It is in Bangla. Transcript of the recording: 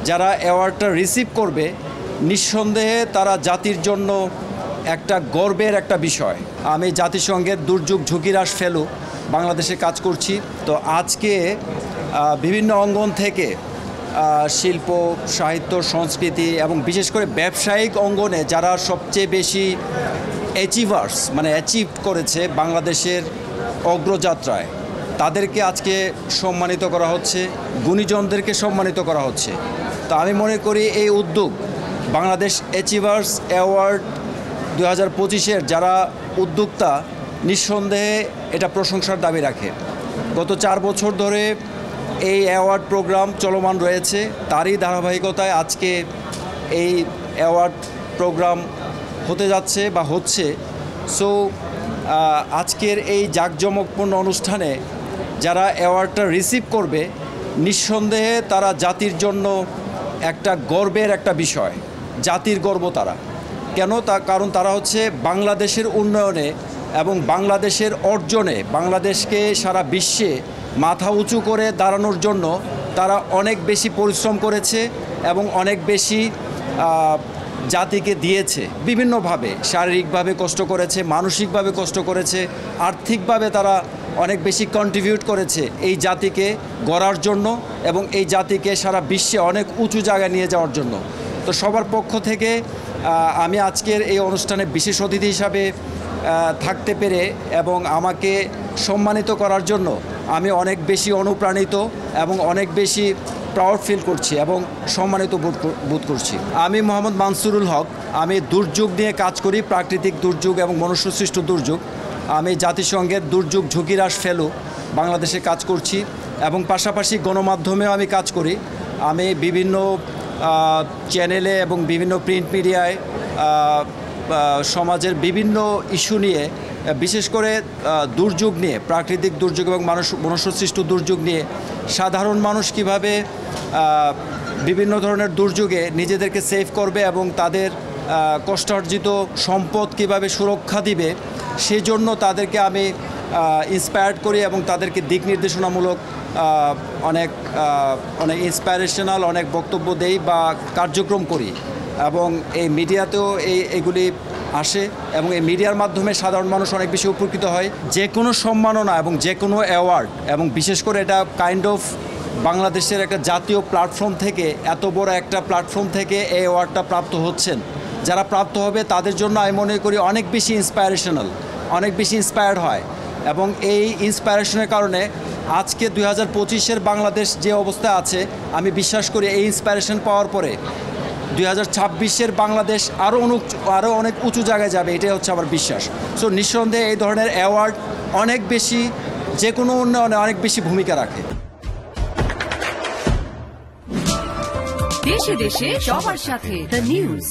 যারা অ্যাওয়ার্ডটা রিসিভ করবে নিঃসন্দেহে তারা জাতির জন্য একটা গর্বের একটা বিষয়। আমি জাতিসংঘের দুর্যোগ ঝুঁকি হ্রাস ফেলো বাংলাদেশে কাজ করছি। তো আজকে বিভিন্ন অঙ্গন থেকে শিল্প, সাহিত্য, সংস্কৃতি এবং বিশেষ করে ব্যবসায়িক অঙ্গনে যারা সবচেয়ে বেশি অ্যাচিভার্স অ্যাচিভ করেছে বাংলাদেশের অগ্রযাত্রায়, তাদেরকে আজকে সম্মানিত করা হচ্ছে, গুণীজনদেরকে সম্মানিত করা হচ্ছে। তো আমি মনে করি এই উদ্যোগ বাংলাদেশ অ্যাচিভার্স অ্যাওয়ার্ড 2025-এর যারা উদ্যোক্তা নিঃসন্দেহে এটা প্রশংসার দাবি রাখে। গত 4 বছর ধরে এই অ্যাওয়ার্ড প্রোগ্রাম চলমান রয়েছে, তারই ধারাবাহিকতায় আজকে এই অ্যাওয়ার্ড প্রোগ্রাম হতে যাচ্ছে বা হচ্ছে। সো আজকের এই জাঁকজমকপূর্ণ অনুষ্ঠানে যারা অ্যাওয়ার্ডটা রিসিভ করবে নিঃসন্দেহে তারা জাতির জন্য একটা গর্বের একটা বিষয়, জাতির গর্ব তারা। কেন? কারণ তারা হচ্ছে বাংলাদেশের উন্নয়নে এবং বাংলাদেশের অর্জনে, বাংলাদেশকে সারা বিশ্বে মাথা উঁচু করে দাঁড়ানোর জন্য তারা অনেক বেশি পরিশ্রম করেছে এবং অনেক বেশি জাতিকে দিয়েছে। বিভিন্নভাবে শারীরিকভাবে কষ্ট করেছে, মানসিকভাবে কষ্ট করেছে, আর্থিকভাবে তারা অনেক বেশি কন্ট্রিবিউট করেছে এই জাতিকে গড়ার জন্য এবং এই জাতিকে সারা বিশ্বে অনেক উঁচু জায়গায় নিয়ে যাওয়ার জন্য। তো সবার পক্ষ থেকে আমি আজকের এই অনুষ্ঠানে বিশেষ অতিথি হিসাবে থাকতে পেরে এবং আমাকে সম্মানিত করার জন্য আমি অনেক বেশি অনুপ্রাণিত এবং অনেক বেশি প্রাউড ফিল করছি এবং সম্মানিত বোধ করছি। আমি মোহাম্মদ মানসুরুল হক, আমি দুর্যোগ নিয়ে কাজ করি, প্রাকৃতিক দুর্যোগ এবং মনুষ্যসৃষ্ট দুর্যোগ। আমি জাতিসংঘের দুর্যোগ ঝুঁকি হ্রাস ফেলো বাংলাদেশে কাজ করছি এবং পাশাপাশি গণমাধ্যমেও আমি কাজ করি। আমি বিভিন্ন চ্যানেলে এবং বিভিন্ন প্রিন্ট মিডিয়ায় সমাজের বিভিন্ন ইস্যু নিয়ে, বিশেষ করে দুর্যোগ নিয়ে, প্রাকৃতিক দুর্যোগ এবং মনুষ্যসৃষ্ট দুর্যোগ নিয়ে সাধারণ মানুষ কিভাবে বিভিন্ন ধরনের দুর্যোগে নিজেদেরকে সেভ করবে এবং তাদের কষ্টার্জিত সম্পদ কিভাবে সুরক্ষা দিবে, সেজন্য তাদেরকে আমি ইন্সপায়ার্ড করি এবং তাদেরকে দিক নির্দেশনামূলক অনেক ইন্সপায়ারেশনাল অনেক বক্তব্য দেই বা কার্যক্রম করি এবং এই মিডিয়াতেও এগুলি আসে এবং এই মিডিয়ার মাধ্যমে সাধারণ মানুষ অনেক বেশি উপকৃত হয়। যে কোনো সম্মাননা এবং যে কোনো অ্যাওয়ার্ড, এবং বিশেষ করে এটা কাইন্ড অফ বাংলাদেশের একটা জাতীয় প্ল্যাটফর্ম থেকে, এত বড় একটা প্ল্যাটফর্ম থেকে এই অ্যাওয়ার্ডটা প্রাপ্ত হচ্ছেন, যারা প্রাপ্ত হবে তাদের জন্য আমি মনে করি অনেক বেশি ইন্সপায়ারেশনাল, অনেক বেশি ইন্সপায়ার্ড হয় এবং এই ইন্সপায়ারেশনের কারণে আজকে 2025-এর বাংলাদেশ যে অবস্থায় আছে, আমি বিশ্বাস করি এই ইন্সপায়ারেশন পাওয়ার পরে 2026-এর বাংলাদেশ আরও অনেক উঁচু জায়গায় যাবে, এটাই হচ্ছে আমার বিশ্বাস। সো নিঃসন্দেহে এই ধরনের অ্যাওয়ার্ড অনেক বেশি, যে কোনো উন্নয়নে অনেক বেশি ভূমিকা রাখে। দেশে দেশে সবার সাথে দ্য নিউজ।